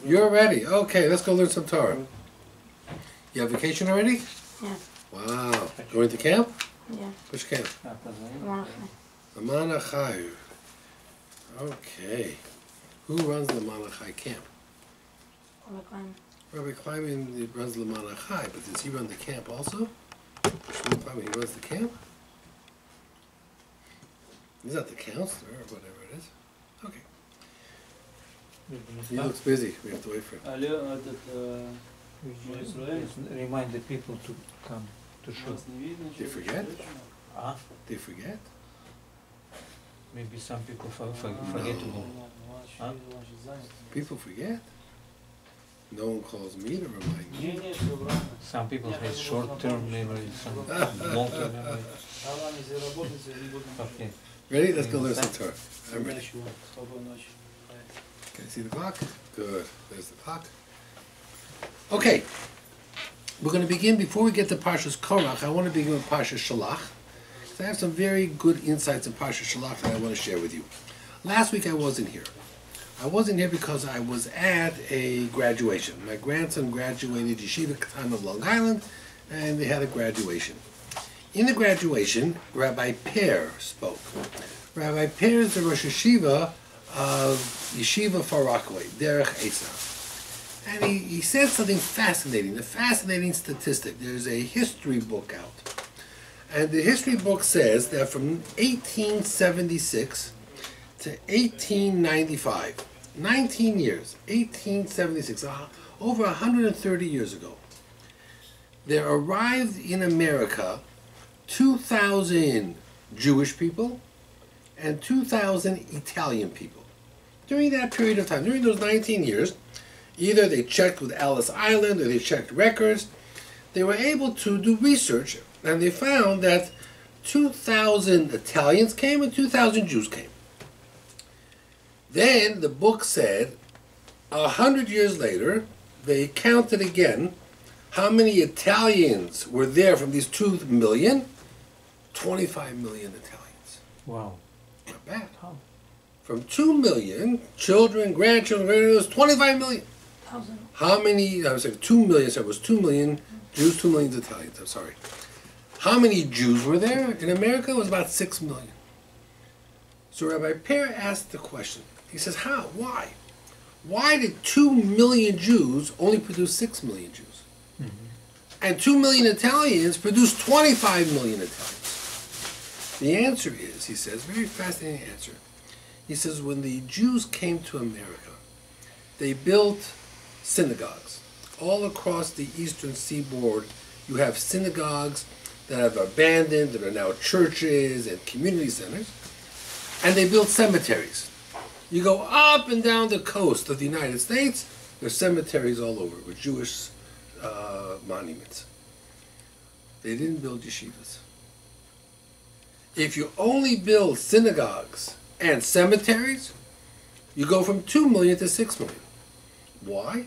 You're ready. Okay, let's go learn some Torah. You have vacation already? Yeah. Wow. Going to camp? Yeah. Which camp? The Manachai. Okay. Who runs the Manachai camp? Rabbi Kleiman runs the Manachai, but does he run the camp also? Shmuel Kleiman, he runs the camp? He's not the counselor or whatever it is. Okay. He looks busy. We have to wait for him. Remind the people to come to show. They forget? They forget? Maybe some people forget to go. Huh? People forget? No one calls me to remind me. Some people have short-term memory, some long-term memory. Okay. Ready? Let's go learn some Torah. I'm ready. Can I see the clock? Good. There's the clock. Okay. We're going to begin, before we get to Shalach-Korach, I want to begin with Parasha Shalach. I have some very good insights in Parasha Shalach that I want to share with you. Last week I wasn't here. I wasn't here because I was at a graduation. My grandson graduated Yeshiva Katan of Long Island, and they had a graduation. In the graduation, Rabbi Per spoke. Rabbi Per is the Rosh Yeshiva of Yeshiva Far Rockaway, Derech Esav. And he said something fascinating, a fascinating statistic. There's a history book out. And the history book says that from 1876 to 1895, 19 years, 1876, over 130 years ago, there arrived in America 2,000 Jewish people and 2,000 Italian people. During that period of time, during those 19 years, either they checked with Ellis Island or they checked records, they were able to do research, and they found that 2,000 Italians came and 2,000 Jews came. Then the book said, 100 years later, they counted again how many Italians were there from these 2 million. 25 million Italians. Wow. Not bad. Huh? From 2 million children, grandchildren, it was 25 million. How many, I was saying 2 million, so it was 2 million Jews, 2 million Italians, I'm sorry. How many Jews were there in America? It was about 6 million. So Rabbi Per asked the question. He says, how? Why? Why did 2 million Jews only produce 6 million Jews? Mm-hmm. And 2 million Italians produce 25 million Italians? The answer is, he says, very fascinating answer. He says, when the Jews came to America, they built synagogues. All across the eastern seaboard, you have synagogues that have abandoned, that are now churches and community centers. And they built cemeteries. You go up and down the coast of the United States, there's cemeteries all over with Jewish monuments. They didn't build yeshivas. If you only build synagogues and cemeteries, you go from 2 million to 6 million. Why?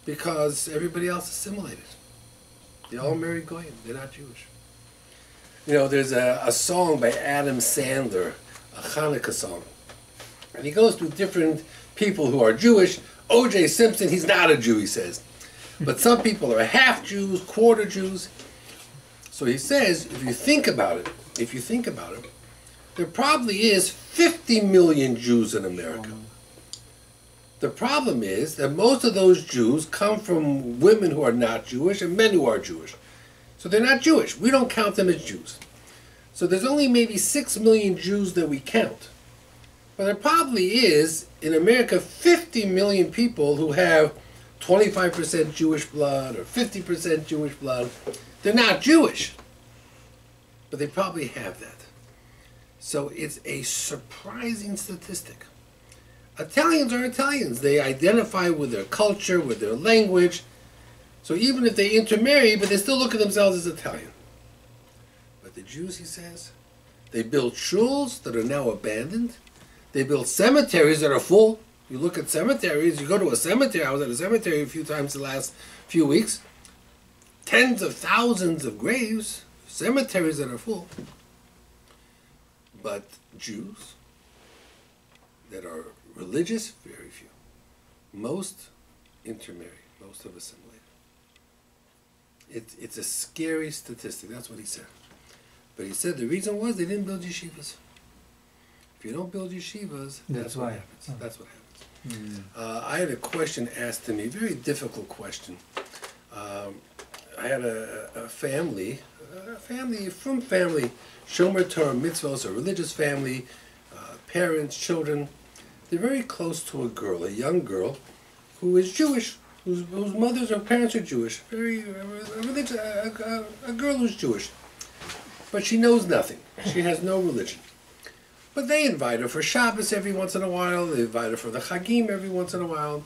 Because everybody else assimilated. They all married Goyim. They're not Jewish. You know, there's a song by Adam Sandler, a Hanukkah song. And he goes through different people who are Jewish. O.J. Simpson, he's not a Jew, he says. But some people are half Jews, quarter Jews. So he says, if you think about it, there probably is 50 million Jews in America. The problem is that most of those Jews come from women who are not Jewish and men who are Jewish. So they're not Jewish. We don't count them as Jews. So there's only maybe 6 million Jews that we count. But there probably is, in America, 50 million people who have 25% Jewish blood or 50% Jewish blood. They're not Jewish, but they probably have that. So it's a surprising statistic. Italians are Italians. They identify with their culture, with their language. So even if they intermarry, but they still look at themselves as Italian. But the Jews, he says, they build shuls that are now abandoned. They build cemeteries that are full. You look at cemeteries, you go to a cemetery. I was at a cemetery a few times the last few weeks. Tens of thousands of graves, cemeteries that are full. But Jews that are religious, very few. Most intermarry. Most of assimilate. It's a scary statistic. That's what he said. But he said the reason was they didn't build yeshivas. If you don't build yeshivas, that's what happens. Oh. That's what happens. I had a question asked to me, a very difficult question. I had a family, Shomer Torah mitzvahs, a religious family, parents, children. They're very close to a girl, a young girl, who is Jewish, whose mothers or parents are Jewish. Very religious, a girl who's Jewish, but she knows nothing. She has no religion. But they invite her for Shabbos every once in a while. They invite her for the Chagim every once in a while.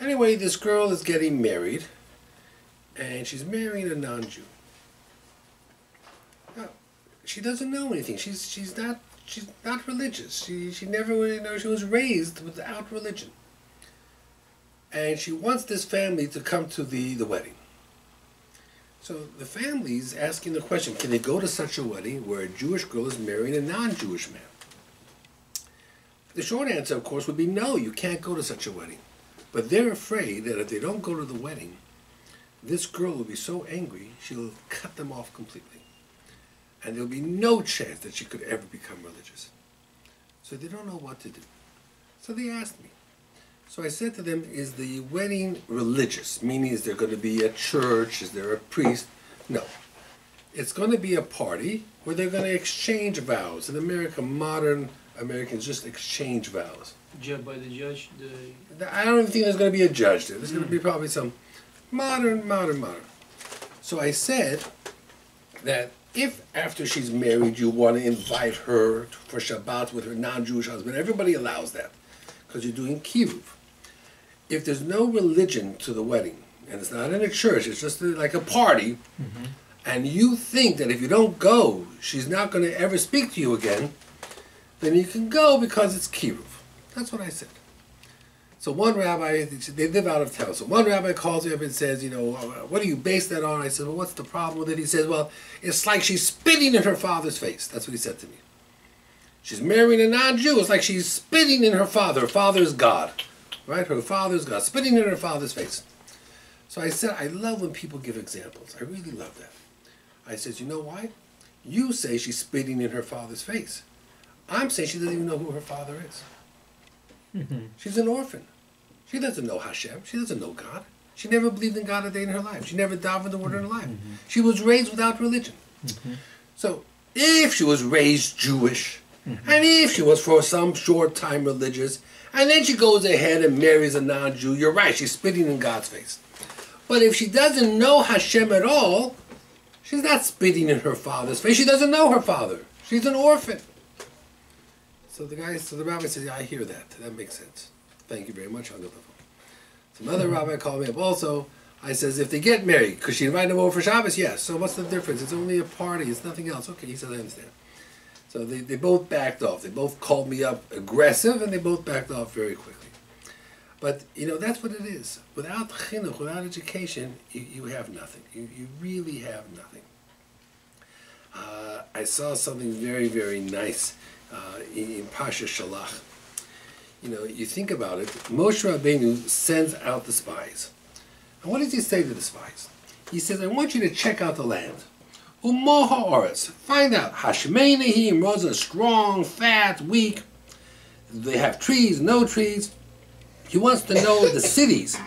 Anyway, this girl is getting married, and she's marrying a non-Jew. Now, she doesn't know anything. She's not religious. She never, she was raised without religion. And she wants this family to come to the wedding. So the family's asking the question, can they go to such a wedding where a Jewish girl is marrying a non-Jewish man? The short answer, of course, would be no, you can't go to such a wedding. But they're afraid that if they don't go to the wedding, this girl will be so angry, she'll cut them off completely. And there'll be no chance that she could ever become religious. So they don't know what to do. So they asked me. So I said to them, is the wedding religious? Meaning, is there going to be a church? Is there a priest? No. It's going to be a party where they're going to exchange vows. In America, modern Americans just exchange vows. Judged by the judge? I don't think there's going to be a judge there. There's going to be probably some modern. So I said that if after she's married you want to invite her for Shabbat with her non-Jewish husband, everybody allows that because you're doing kiruv. If there's no religion to the wedding, and it's not in a church, it's just like a party, and you think that if you don't go, she's not going to ever speak to you again, then you can go because it's kiruv. That's what I said. So one rabbi, they live out of town, so one rabbi calls me up and says, what do you base that on? I said, well, what's the problem with it? He says, well, it's like she's spitting in her father's face. That's what he said to me. She's marrying a non-Jew. It's like she's spitting in her father. Her father is God. Right? Her father's God, spitting in her father's face. So I said, I love when people give examples. I really love that. I said, you know why? You say she's spitting in her father's face. I'm saying she doesn't even know who her father is. She's an orphan. She doesn't know Hashem. She doesn't know God. She never believed in God a day in her life. She never davened the word in her life. She was raised without religion. So if she was raised Jewish, and if she was for some short time religious, and then she goes ahead and marries a non-Jew, you're right, she's spitting in God's face. But if she doesn't know Hashem at all, she's not spitting in her father's face. She doesn't know her father. She's an orphan. So the rabbi says, yeah, I hear that. That makes sense. Thank you very much. Hung up the phone. So another rabbi called me up also. I says, if they get married, could she invite them over for Shabbos? Yes. So what's the difference? It's only a party. It's nothing else. Okay, he said, I understand. So they both backed off. They both called me up aggressive, and they both backed off very quickly. But, that's what it is. Without chinuch, without education, you have nothing. You really have nothing. I saw something very, very nice in Parasha Shalach. You think about it. Moshe Rabbeinu sends out the spies. And what does he say to the spies? He says, I want you to check out the land. Umo ha'aretz. Find out. Hashmeinahim, rows are strong, fat, weak. They have trees, no trees. He wants to know the cities.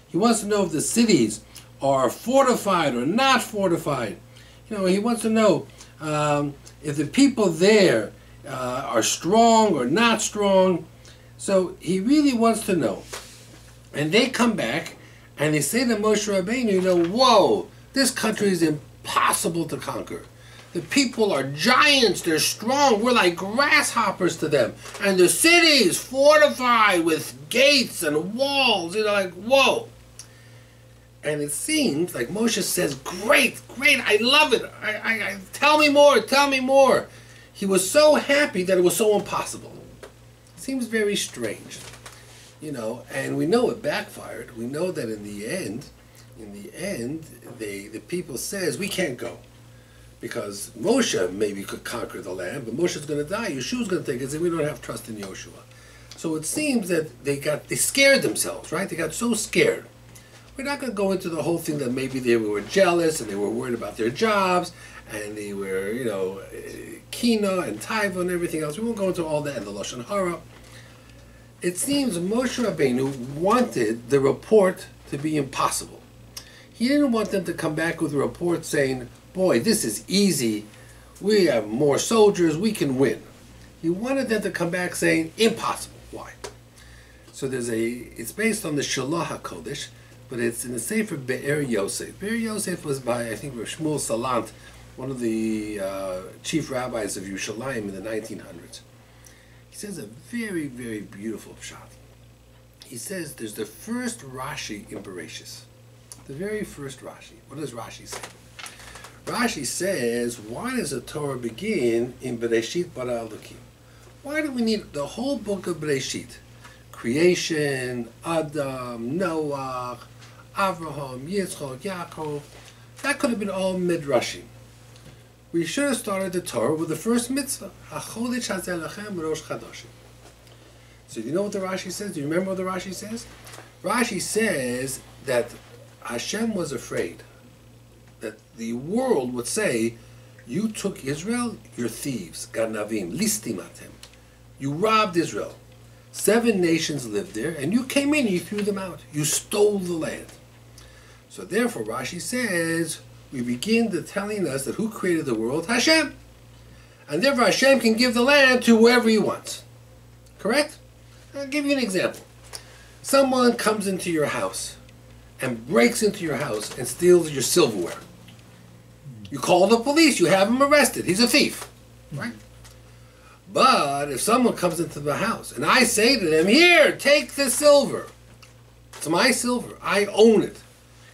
He wants to know if the cities are fortified or not fortified. He wants to know if the people there are strong or not strong. So he really wants to know. And they come back and they say to Moshe Rabbeinu, whoa, this country is impossible to conquer. The people are giants, they're strong, we're like grasshoppers to them. And the city is fortified with gates and walls, like, whoa. And it seems like Moshe says, great, I love it. I tell me more. He was so happy that it was so impossible. It seems very strange, and we know it backfired. We know that in the end, the people says, we can't go. Because Moshe maybe could conquer the land, but Moshe's going to die. Yeshua's going to take it and say, we don't have trust in Yoshua. So it seems that they scared themselves, right? They got so scared. We're not going to go into the whole thing that maybe they were jealous and they were worried about their jobs and they were, kina and taiva and everything else. We won't go into all that and the lashon hara. It seems Moshe Rabbeinu wanted the report to be impossible. He didn't want them to come back with a report saying, boy, this is easy. We have more soldiers. We can win. He wanted them to come back saying, impossible. Why? So it's based on the Shalach-Korach, but it's in the Sefer Be'er Yosef. Be'er Yosef was by, I think, Shmuel Salant, one of the chief rabbis of Yerushalayim in the 1900s. He says a very, very beautiful pshat. He says there's the first Rashi in Bereshis. The very first Rashi. What does Rashi say? Rashi says, why does the Torah begin in Bereshit bara Elokim? Why do we need the whole book of Bereshit? Creation, Adam, Noah, Avraham, Yitzchak, Yaakov. That could have been all midrashim. We should have started the Torah with the first mitzvah. HaChodesh hazeh lachem rosh chadashim. So do you know what the Rashi says? Do you remember what the Rashi says? Rashi says that Hashem was afraid that the world would say, you took Israel, you're thieves, ganavim, listim atem. You robbed Israel. 7 nations lived there, and you came in and you threw them out. You stole the land. So therefore, Rashi says, we begin to telling us that who created the world? Hashem. And therefore Hashem can give the land to whoever he wants. Correct? I'll give you an example. Someone comes into your house and breaks into your house and steals your silverware. You call the police, you have him arrested. He's a thief. Right? But if someone comes into the house and I say to them, here, take the silver. It's my silver. I own it.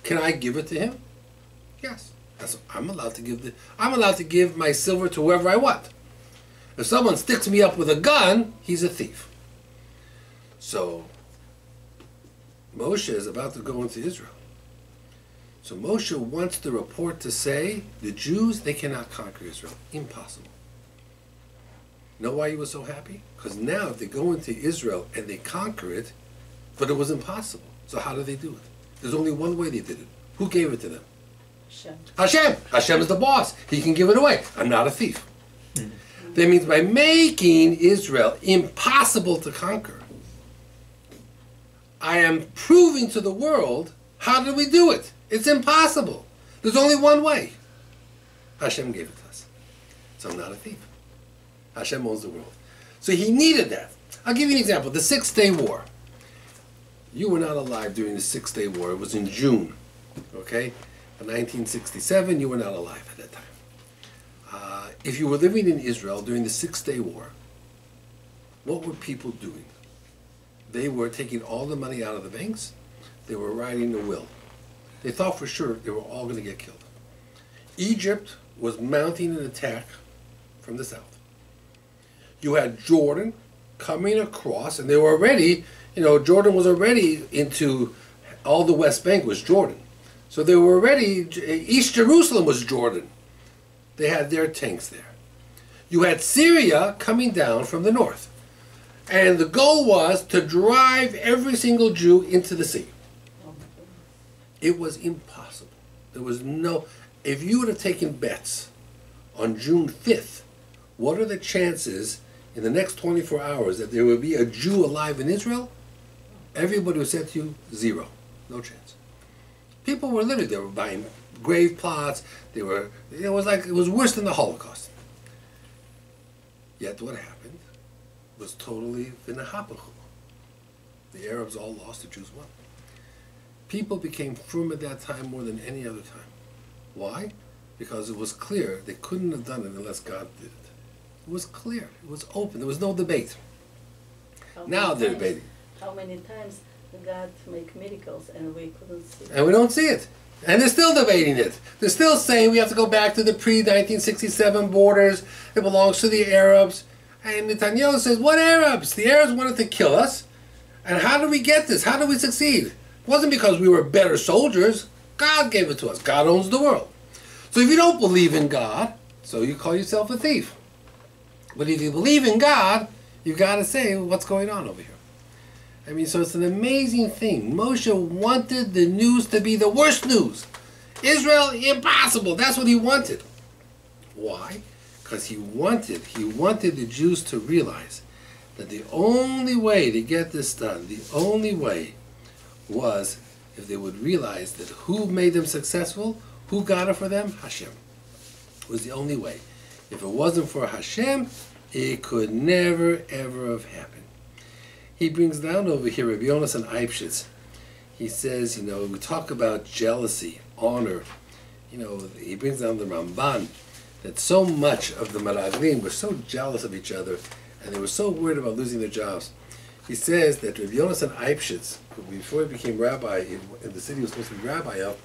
Can I give it to him? Yes. I'm allowed to give my silver to whoever I want. If someone sticks me up with a gun, he's a thief. So Moshe is about to go into Israel. So Moshe wants the report to say, the Jews, they cannot conquer Israel. Impossible. Know why he was so happy? Because now if they go into Israel and they conquer it, but it was impossible. So how do they do it? There's only one way they did it. Who gave it to them? Hashem. Hashem. Hashem is the boss. He can give it away. I'm not a thief. That means by making Israel impossible to conquer, I am proving to the world, how did we do it? It's impossible. There's only one way. Hashem gave it to us. So I'm not a thief. Hashem owns the world. So he needed that. I'll give you an example. The 6 Day War. You were not alive during the 6 Day War. It was in June. Okay? In 1967, you were not alive at that time. If you were living in Israel during the 6 Day War, what were people doing? They were taking all the money out of the banks. They were writing a will. They thought for sure they were all going to get killed. Egypt was mounting an attack from the south. You had Jordan coming across, and they were already, Jordan was already into, all the West Bank was Jordan. So they were already, East Jerusalem was Jordan. They had their tanks there. You had Syria coming down from the north. And the goal was to drive every single Jew into the sea. It was impossible. There was no, if you would have taken bets on June 5th, what are the chances in the next 24 hours that there would be a Jew alive in Israel? Everybody would say to you, 0. No chance. People were literally, they were buying grave plots. It was worse than the Holocaust. Yet what happened was totally v'nahapachu. The Arabs all lost, the Jews won. People became frum at that time more than any other time. Why? Because it was clear they couldn't have done it unless God did it. It was clear. It was open. There was no debate. Now they're debating. How many times God make miracles and we couldn't see it? And we don't see it. And they're still debating it. They're still saying we have to go back to the pre-1967 borders. It belongs to the Arabs. And Netanyahu says, what Arabs? The Arabs wanted to kill us. And how did we get this? How did we succeed? It wasn't because we were better soldiers. God gave it to us. God owns the world. So if you don't believe in God, so you call yourself a thief. But if you believe in God, you've got to say what's going on over here. I mean, so it's an amazing thing. Moshe wanted the news to be the worst news. Israel, impossible. That's what he wanted. Why? Because he wanted the Jews to realize that the only way to get this done, the only way was if they would realize that who made them successful, who got it for them? Hashem. It was the only way. If it wasn't for Hashem, it could never, ever have happened. He brings down over here Rabbi Yonasan Eibshitz. He says, we talk about jealousy, honor. He brings down the Ramban, that so much of the Meraglim were so jealous of each other, and they were so worried about losing their jobs. He says that Rabbi Yonasan Eibshitz, before he became rabbi in the city he was supposed to be rabbi of,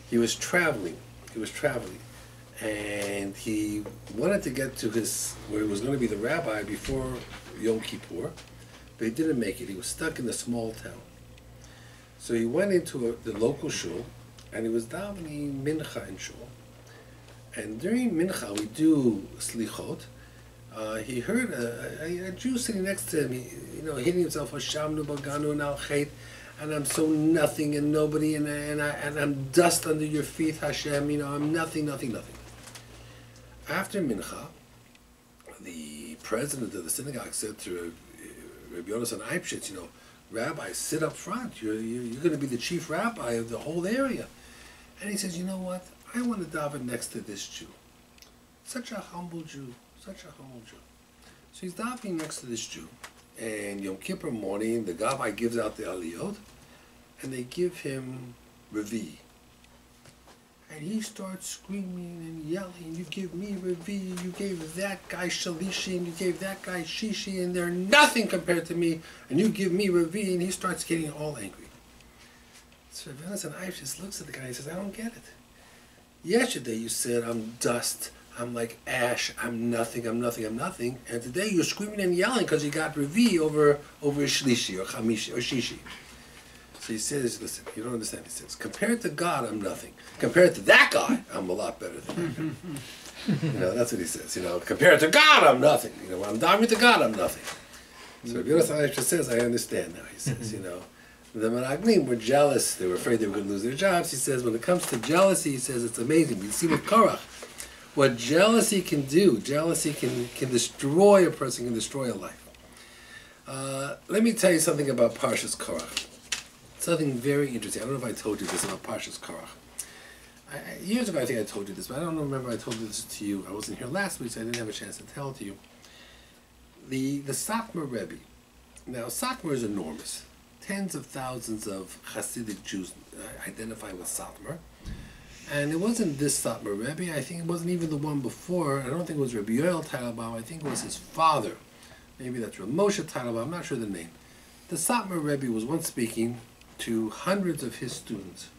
he was traveling. And he wanted to get to where he was going to be the rabbi before Yom Kippur, but he didn't make it. He was stuck in a small town. So he went into the local shul, and he was davening mincha in shul. And during mincha, we do slichot. He heard a Jew sitting next to him, hitting himself, Hashamnu baganu and al chet, and I'm so nothing and nobody, and I'm dust under your feet, Hashem. I'm nothing. After mincha, the president of the synagogue said to Rabbi Yonasan Eibshitz, Rabbi, sit up front. You're going to be the chief rabbi of the whole area. And he says, you know what? I want to daven next to this Jew. Such a humble Jew. So he's davening next to this Jew. And Yom Kippur morning, the Rabbi gives out the aliyot, and they give him Revi. And he starts screaming and yelling, you give me Revi, you gave that guy Shalishi, and you gave that guy Shishi, and they're nothing compared to me, and you give me Revi, and he starts getting all angry. So Rabbi Yonasan Eibshitz looks at the guy and he says, I don't get it. Yesterday you said I'm dust, I'm like ash, I'm nothing. And today you're screaming and yelling because you got Revi over Shlishi or Chamishi or Shishi. So he says, listen, you don't understand. He says, compared to God, I'm nothing. Compared to that guy, I'm a lot better than that guy. That's what he says. Compared to God, I'm nothing. When I'm diving to God, I'm nothing. So Rabbi Yonasan Eibshitz says, I understand now. He says, the Meraglim were jealous. They were afraid they were going to lose their jobs. He says, when it comes to jealousy, he says, it's amazing. You see with Korach, what jealousy can do. Jealousy can destroy a person, can destroy a life. Let me tell you something about Parasha's Korach. Something very interesting. I don't know if I told you this about Parasha's Korach. Years ago, I think I told you this, but I don't remember I told this to you. I wasn't here last week, so I didn't have a chance to tell it to you. The Satmar Rebbe. Now, Satmar is enormous. Tens of thousands of Hasidic Jews identify with Satmar. And it wasn't this Satmar Rebbe. I think it wasn't even the one before. I don't think it was Rabbi Yoel Teitelbaum. I think it was his father. Maybe that's Rav Moshe Teitelbaum. I'm not sure the name. The Satmar Rebbe was once speaking to hundreds of his students.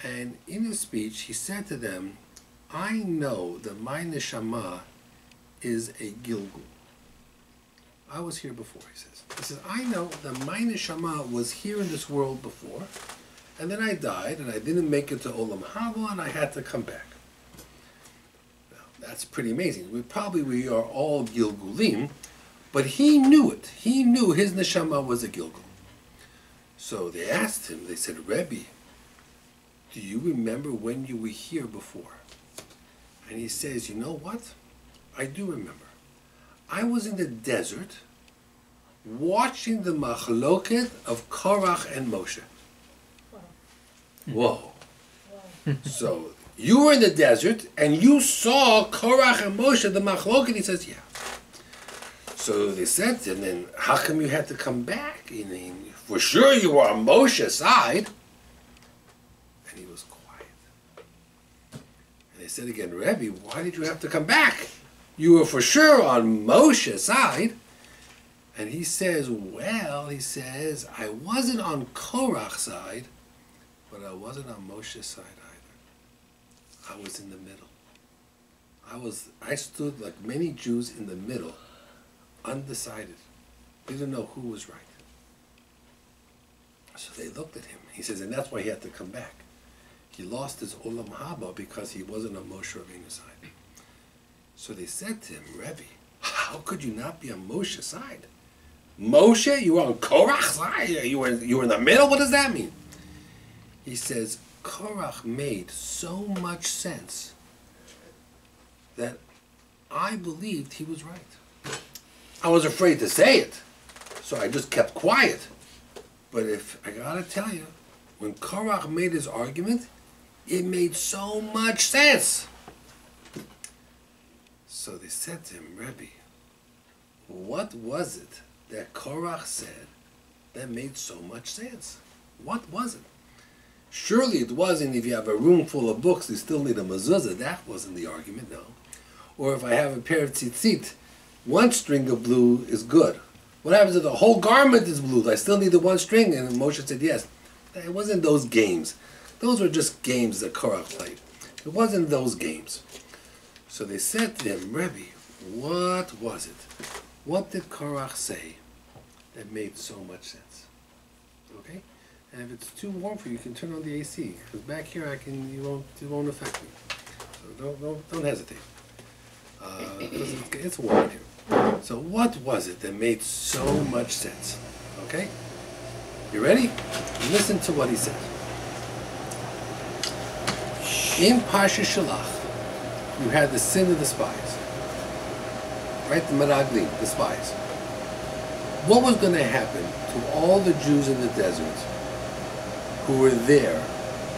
And in his speech, he said to them, I know that my neshama is a Gilgul. I was here before, he says. He says, I know that my neshama was here in this world before, and then I died, and I didn't make it to Olam Haba, and I had to come back. Now, that's pretty amazing. We are all Gilgulim, but he knew it. He knew his neshama was a Gilgul. So they asked him, they said, Rebbe, do you remember when you were here before? And he says, you know what? I do remember. I was in the desert watching the machloket of Korach and Moshe. Whoa. So you were in the desert and you saw Korach and Moshe, the machloket? He says, yeah. So they said to him, then how come you had to come back? For sure you were on Moshe's side. And he was quiet. And they said again, Rebbe, why did you have to come back? You were for sure on Moshe's side. And he says, I wasn't on Korach's side, but I wasn't on Moshe's side either. I was in the middle. I stood like many Jews in the middle, undecided. Didn't know who was right. So they looked at him. He says, and that's why he had to come back. He lost his Olam Haba because he wasn't on Moshe Rabbeinu's side. So they said to him, Rebbe, how could you not be on Moshe's side? Moshe, you were on Korach's side? You were in the middle? What does that mean? He says, Korach made so much sense that I believed he was right. I was afraid to say it, so I just kept quiet. But if I gotta tell you, when Korach made his argument, it made so much sense. So they said to him, Rabbi, what was it that Korach said that made so much sense? What was it? Surely it wasn't if you have a room full of books, you still need a mezuzah. That wasn't the argument, no. Or if I have a pair of tzitzit, one string of blue is good. What happens if the whole garment is blue? I still need the one string. And Moshe said yes. It wasn't those games. Those were just games that Korach played. It wasn't those games. So they said to him, Rebbe, what was it? What did Korach say that made so much sense? Okay? And if it's too warm for you, you can turn on the AC. Because back here, it won't affect me. So don't hesitate. Because it's warm in here. So what was it that made so much sense? Okay? You ready? Listen to what he said. In Parasha Shalach, you had the sin of the spies. Right? The Meraglim, the spies. What was going to happen to all the Jews in the desert who were there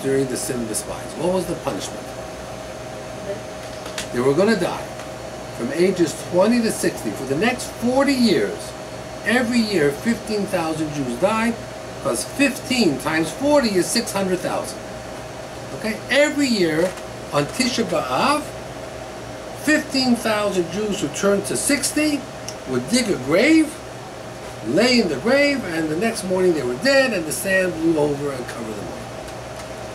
during the sin of the spies? What was the punishment? They were going to die from ages 20 to 60. For the next 40 years, every year 15,000 Jews died, because 15 times 40 is 600,000. Okay? Every year on Tisha B'Av, 15,000 Jews who turned to 60 would dig a grave, lay in the grave, and the next morning they were dead, and the sand blew over and covered them all.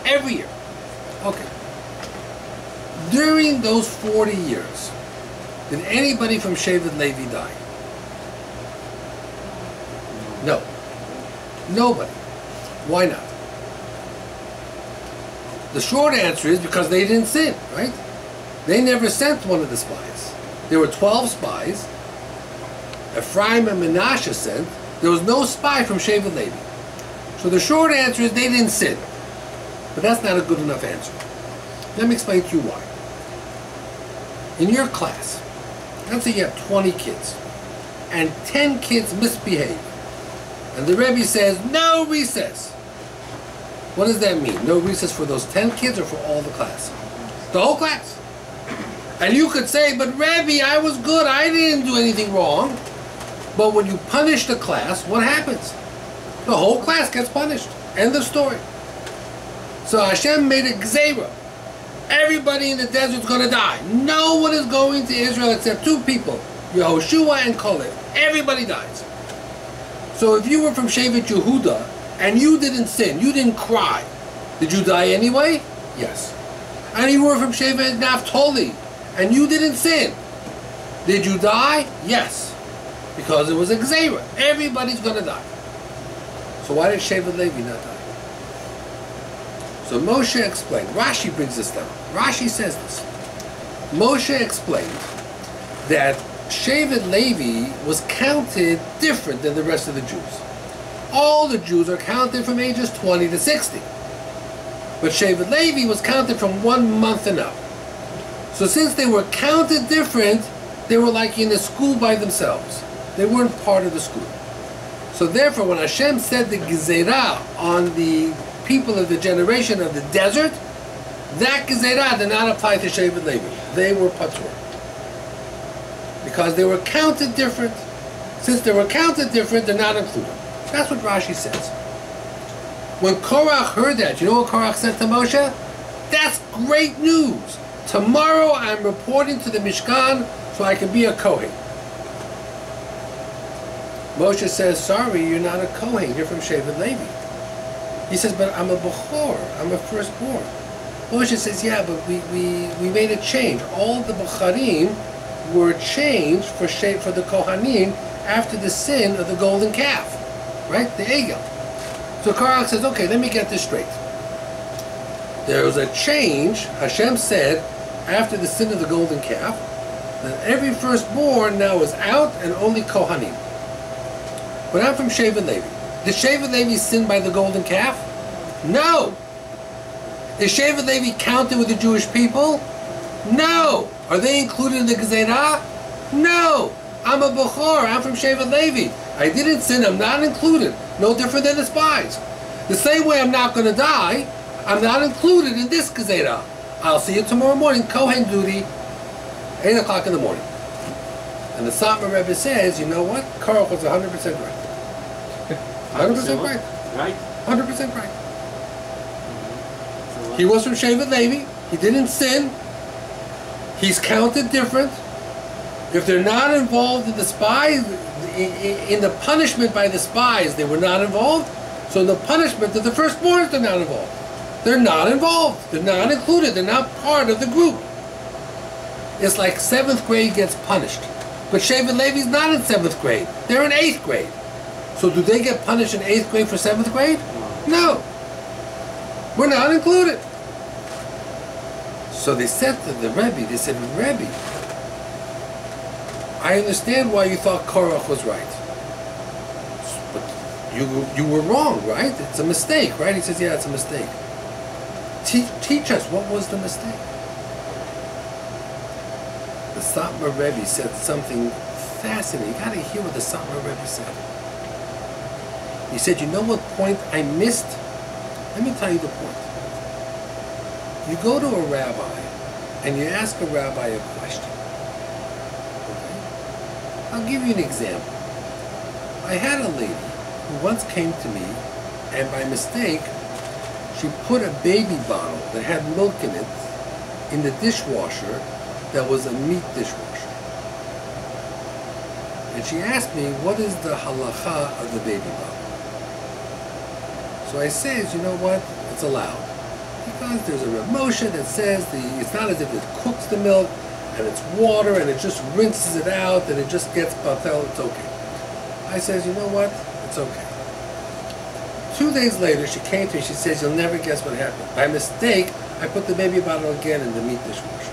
Every year. Okay. During those 40 years, did anybody from Shevet Levi die? No. Nobody. Why not? The short answer is because they didn't sin, right? They never sent one of the spies. There were 12 spies. Ephraim and Menashe sent. There was no spy from Shevet Levi. So the short answer is they didn't sin. But that's not a good enough answer. Let me explain to you why. In your class, let's say you have 20 kids, and 10 kids misbehave. And the Rebbe says, no recess. What does that mean? No recess for those 10 kids or for all the class? The whole class. And you could say, but Rebbe, I was good. I didn't do anything wrong. But when you punish the class, what happens? The whole class gets punished. End of story. So Hashem made a gzeira. Everybody in the desert is going to die. No one is going to Israel except two people, Yehoshua and Caleb. Everybody dies. So if you were from Shevet Yehuda and you didn't sin, you didn't cry, did you die anyway? Yes. And you were from Shevet Naphtali and you didn't sin, did you die? Yes. Because it was a gzeira. Everybody's going to die. So why did Shevet Levi not die? So Moshe explained. Rashi brings this down. Rashi says this. Moshe explained that Shevet Levi was counted different than the rest of the Jews. All the Jews are counted from ages 20 to 60. But Shevet Levi was counted from 1 month and up. So since they were counted different, they were like in a school by themselves. They weren't part of the school. So therefore, when Hashem said the Gezerah on the people of the generation of the desert, that Gezerah did not apply to Shevet Levi. They were patur. Because they were counted different. Since they were counted different, they're not included. That's what Rashi says. When Korach heard that, you know what Korach said to Moshe? That's great news. Tomorrow I'm reporting to the Mishkan so I can be a Kohen. Moshe says, sorry, you're not a Kohen, you're from Shevet Levi. He says, but I'm a Bechor, I'm a firstborn. Moshe says, yeah, but we made a change. All the Becharim were changed for the Kohanim after the sin of the golden calf, right? The Egel. So Korach says, okay, let me get this straight. There was a change, Hashem said, after the sin of the golden calf, that every firstborn now is out and only Kohanim. But I'm from Shevet Levi. Did Shevet Levi sin by the golden calf? No. Is Shevet Levi counted with the Jewish people? No. Are they included in the Gezerah? No. I'm a Bechor. I'm from Shevet Levi. I didn't sin. I'm not included. No different than the spies. The same way I'm not going to die, I'm not included in this Gezerah. I'll see you tomorrow morning, Kohen duty, 8 o'clock in the morning. And the Satmar Rebbe says, you know what? Korach was 100% right. 100% right. Right? 100% right. He was from Shevet Levi. He didn't sin. He's counted different. If they're not involved in the spies, in the punishment by the spies, they were not involved. So in the punishment of the firstborns, they're not involved. They're not involved. They're not included. They're not part of the group. It's like 7th grade gets punished. But Shevet Levi's not in 7th grade. They're in 8th grade. So do they get punished in 8th grade for 7th grade? No. We're not included. So they said to the Rebbe, they said, Rebbe, I understand why you thought Korach was right. But you were wrong, right? It's a mistake, right? He says, yeah, it's a mistake. Teach us, what was the mistake? The Satmar Rebbe said something fascinating. You got to hear what the Satmar Rebbe said. He said, you know what point I missed? Let me tell you the point. You go to a rabbi and you ask a rabbi a question. Okay? I'll give you an example. I had a lady who once came to me and by mistake she put a baby bottle that had milk in it in the dishwasher that was a meat dishwasher. And she asked me, what is the halacha of the baby bottle? So I says, you know what, it's allowed. Because there's a Rav Moshe that says it's not as if it cooks the milk and it's water and it just rinses it out and it just gets batel, it's okay. I says, you know what, it's okay. 2 days later, she came to me, she says, you'll never guess what happened. By mistake, I put the baby bottle again in the meat dishwasher.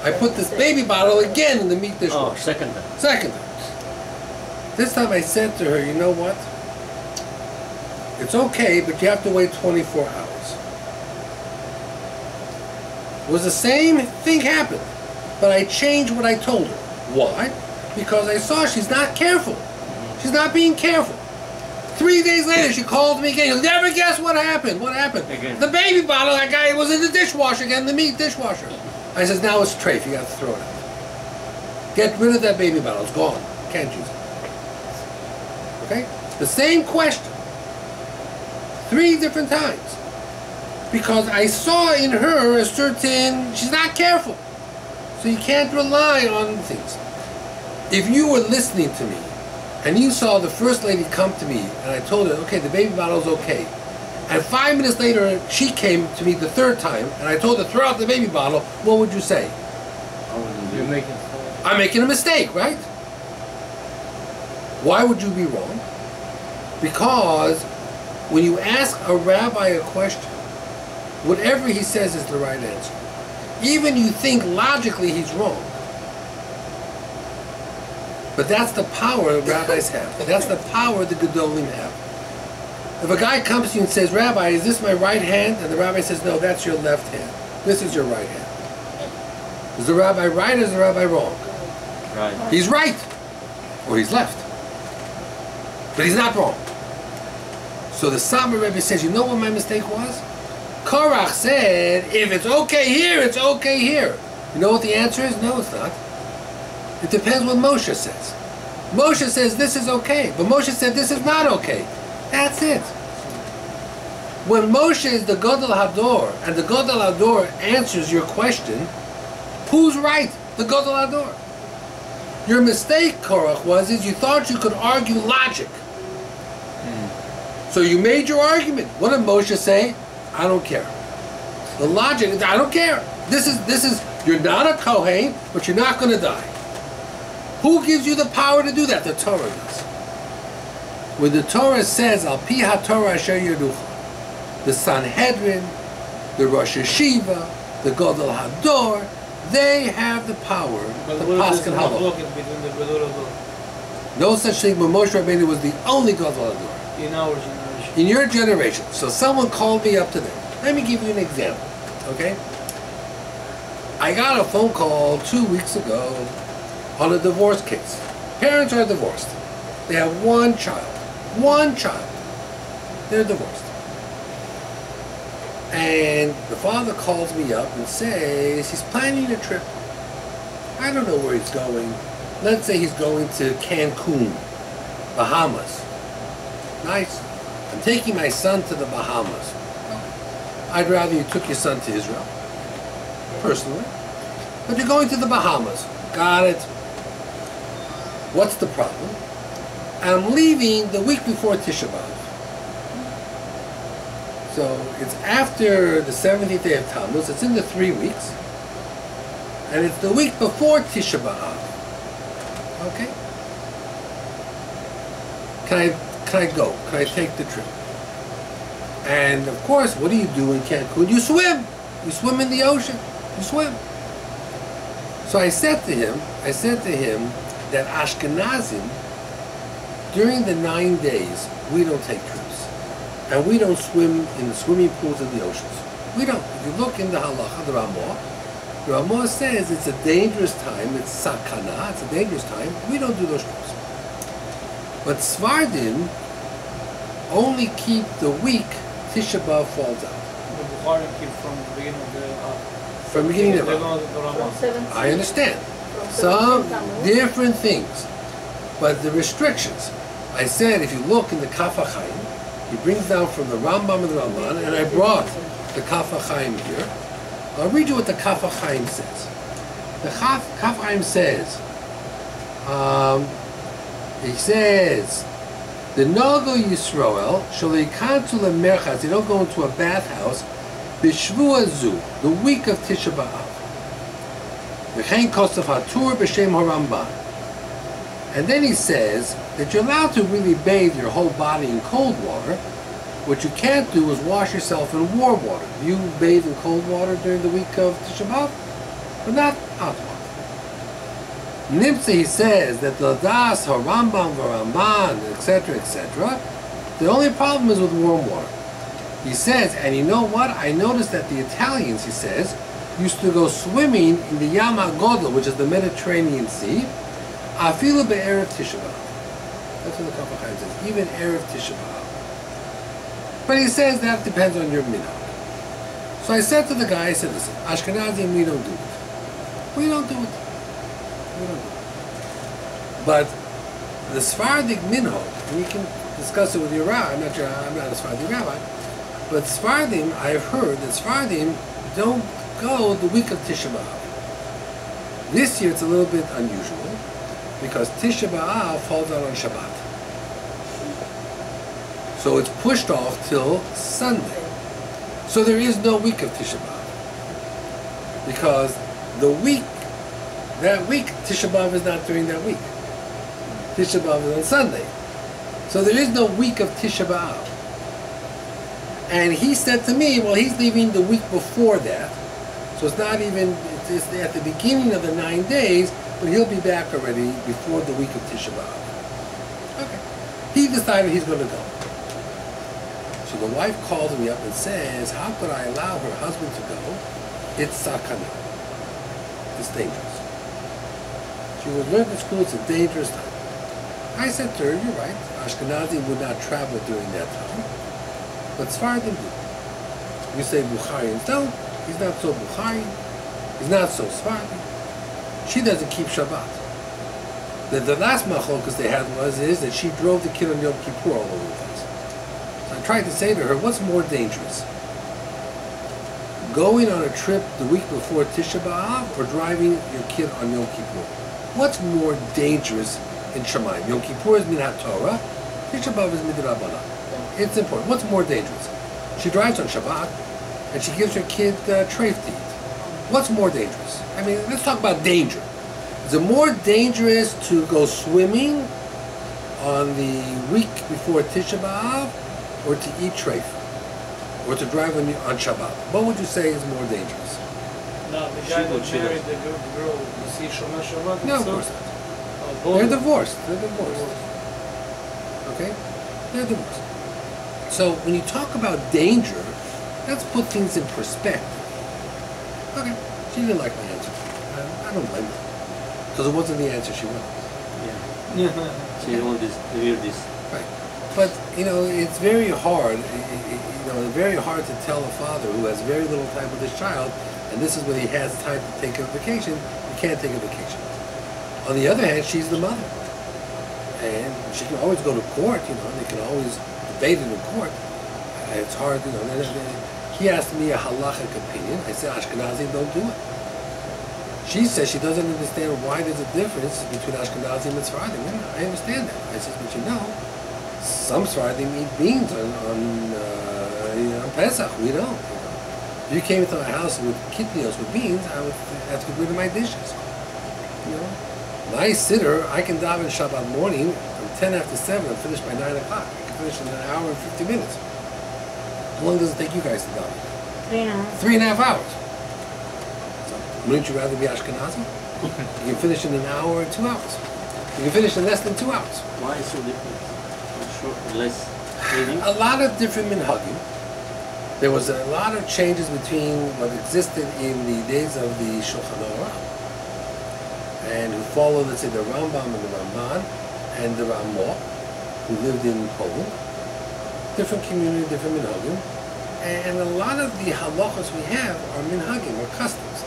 I put this baby bottle again in the meat dishwasher. Oh, second time. Second time. This time I said to her, you know what? It's okay, but you have to wait 24 hours. It was the same thing happened, but I changed what I told her. Why? Because I saw she's not careful. She's not being careful. 3 days later, she called me again. You'll never guess what happened. What happened? Again. The baby bottle, that guy was in the dishwasher again, the meat dishwasher. I says, now it's trafe. You got to throw it out. Get rid of that baby bottle. It's gone. Can't use it. Okay? The same question. 3 different times. Because I saw in her a certain, she's not careful. So you can't rely on things. If you were listening to me, and you saw the first lady come to me, and I told her, okay, the baby bottle's okay. And 5 minutes later, she came to me the 3rd time, and I told her, throw out the baby bottle, what would you say? I'm making a mistake, right? Why would you be wrong? Because when you ask a rabbi a question, whatever he says is the right answer. Even you think logically he's wrong. But that's the power that rabbis have. That's the power the Gedolim have. If a guy comes to you and says, Rabbi, is this my right hand? And the rabbi says, no, that's your left hand. This is your right hand. Is the rabbi right or is the rabbi wrong? Right. He's right. Or he's left. But he's not wrong. So the Satmar Rebbe says, you know what my mistake was? Korach said, if it's okay here, it's okay here. You know what the answer is? No, it's not. It depends what Moshe says. Moshe says this is okay, but Moshe said this is not okay. That's it. When Moshe is the Gadol Hador, and the Gadol Hador answers your question, who's right? The Gadol Hador. Your mistake, Korach, was you thought you could argue logic. So you made your argument. What did Moshe say? I don't care. The logic, I don't care. This is, you're not a Kohen, but you're not going to die. Who gives you the power to do that? The Torah does. When the Torah says, Al Pi HaTorah Asher Yerucha, the Sanhedrin, the Rosh Hashiva, the Gadol Hador, they have the power to pass and halach. No such thing, but Moshe Rabbeinu was the only Gadol Hador. In our generation. In your generation. So someone called me up today. Let me give you an example, okay? I got a phone call 2 weeks ago on a divorce case. Parents are divorced. They have one child. One child. They're divorced. And the father calls me up and says he's planning a trip. I don't know where he's going. Let's say he's going to Cancun, Bahamas. Nice. I'm taking my son to the Bahamas. I'd rather you took your son to Israel, personally. But you're going to the Bahamas. Got it. What's the problem? I'm leaving the week before Tisha B'Av. So it's after the 70th day of Tammuz. It's in the 3 weeks. And it's the week before Tisha B'Av. Okay? Can I go? Can I take the trip? And of course, what do you do in Cancun? You swim. You swim in the ocean. You swim. So I said to him that Ashkenazim, during the 9 days, we don't take trips. And we don't swim in the swimming pools of the oceans. We don't. If you look in the halacha, the Ramah says it's a dangerous time, it's sakana, it's a dangerous time. We don't do those trips. But Svardim only keep the week Tisha B'Av falls out. The Bukhari keep from the beginning of the From the beginning of the it. Ramah. I understand. Some different things. But the restrictions. I said if you look in the Kaf HaChaim, he brings down from the Rambam and the Ramban, and I brought the Kaf HaChaim here. I'll read you what the Kaf HaChaim says. The Kaf HaChaim says, he says, the Nogo Yisrael Shalikantu Lemerchaz, they don't go into a bathhouse, B'Shvua Zu, the week of Tisha B'Av. V'chein Kosav Hatur B'Shem HaRamban. And then he says that you're allowed to really bathe your whole body in cold water. What you can't do is wash yourself in warm water. Do you bathe in cold water during the week of Tisha B'Av? But not hot water. Nimtza, he says that the Das, HaRambam, V'Ramban, etc., the only problem is with warm water. He says, and you know what? I noticed that the Italians, he says, used to go swimming in the Yam HaGodel, which is the Mediterranean Sea, Afilu be'erev Tisha B'Av. That's what the Kaf HaChaim says, even erev Tisha B'Av. But he says that depends on your minhag. So I said to the guy, I said, listen, Ashkenazim, we don't do it. We don't do it. We don't do it. But the Sephardic minhag, we can discuss it with your rabbi, I'm not a Sephardic rabbi, but Sephardim, I've heard that Sephardim don't go the week of Tisha B'Av. This year it's a little bit unusual, because Tisha B'Av falls out on Shabbat. So it's pushed off till Sunday. So there is no week of Tisha B'Av. Because that week, Tisha B'Av is not during that week. Tisha B'Av is on Sunday. So there is no week of Tisha B'Av. And he said to me, well, he's leaving the week before that. So it's not even, it's at the beginning of the 9 days, but he'll be back already before the week of Tisha B'Av. Okay. He decided he's going to go. So the wife calls me up and says, how could I allow her husband to go? It's sakana. It's dangerous. She would learn in school it's a dangerous time. I said to her, you're right. Ashkenazi would not travel during that time. But Sephardim do. You say Bukharians don't. He's not so Bukhari. He's not so Sephardi. She doesn't keep Shabbat. The last machlokas they had is that she drove the kid on Yom Kippur all over the place. So I tried to say to her, what's more dangerous? Going on a trip the week before Tisha B'Av or driving your kid on Yom Kippur? What's more dangerous in Shemayim? Yom Kippur is Minat Torah, Tisha B'Av is Midrabanan. It's important. What's more dangerous? She drives on Shabbat and she gives her kid treif to eat. What's more dangerous? I mean, let's talk about danger. Is it more dangerous to go swimming on the week before Tisha B'Av or to eat treif? Or to drive on Shabbat? What would you say is more dangerous? No, the guy that married the girl, you see Shomer Shabbat? No, of course not. Oh, They're divorced. They're divorced. Okay? They're divorced. So when you talk about danger, let's put things in perspective. Okay, she didn't like my answer. I don't blame her. Because it wasn't the answer she wanted. Yeah. She wanted this, to hear this. Right. But, you know, it's very hard, very hard to tell a father who has very little time with his child, and this is when he has time to take a vacation, he can't take a vacation. On the other hand, she's the mother. And she can always go to court, they can always debate it in court. It's hard, He asked me a halachic opinion. I said, Ashkenazim don't do it. She says she doesn't understand why there's a difference between Ashkenazim and Sephardim. I understand that. I said, but some Sephardim eat beans on Pesach. We don't. If you came into my house with kitnios, with beans, I would have to get rid of my dishes. My sitter, I can daven Shabbat morning from 10 after 7 and finish by 9 o'clock. I can finish in an hour and 50 minutes. How long does it take you guys to daven? 3.5 hours. So, wouldn't you rather be Ashkenazi? You can finish in an hour or 2 hours. You can finish in less than 2 hours. Why is so different? Less training? A lot of different minhagim. There was a lot of changes between what existed in the days of the Shalach-Korach and who followed, let's say, the Rambam and the Ramban and the Ramah, who lived in Poland. Different community, different minhagim. And a lot of the halachos we have are minhagim, or customs.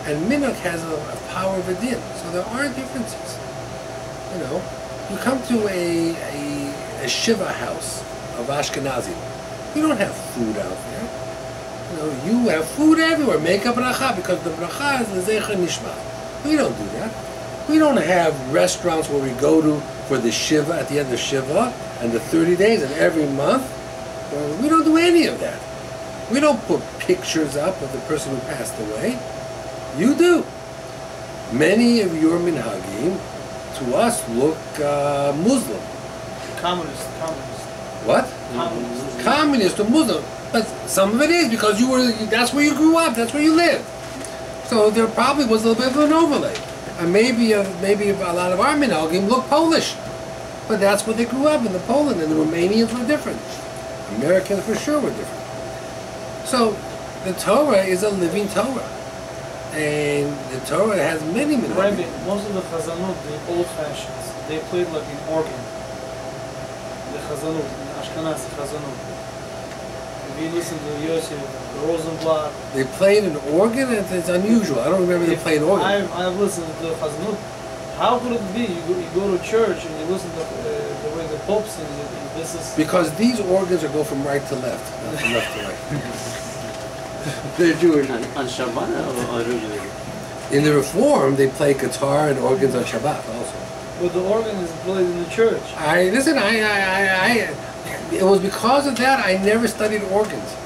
And minhag has a power of a din. So there are differences. You come to a shiva house of Ashkenazim. You don't have food out there. You have food everywhere. Make a bracha, because the bracha is l'zecher nishma. We don't do that. We don't have restaurants where we go to for the Shiva at the end of Shiva and the 30 days and every month. We don't do any of that. We don't put pictures up of the person who passed away. You do. Many of your minhagim to us look Muslim. Communist. What? Communist. Communist or Muslim. But some of it is because that's where you grew up, that's where you lived. So there probably was a little bit of an overlay. And maybe a lot of our minhagim look Polish. But that's where they grew up, in the Poland, and the Romanians were different. Americans for sure were different. So the Torah is a living Torah. And the Torah has many minhagim. Rabbi, most of the chazanot, the old fashions, they played like an organ. The chazanot, the Ashkenazi chazanot. If you listen to Yosef, Rosenblatt. They played an organ, and it's unusual. I don't remember they played organ. I've listened to the chazanot. How could it be? You go to church and you listen to the way the Pope sings it. This is because these organs go from right to left, not from left to right. They're Jewish. On Shabbat or regularly? In the Reform, they play guitar and organs on Shabbat also. But the organ is played in the church. It was because of that I never studied organs.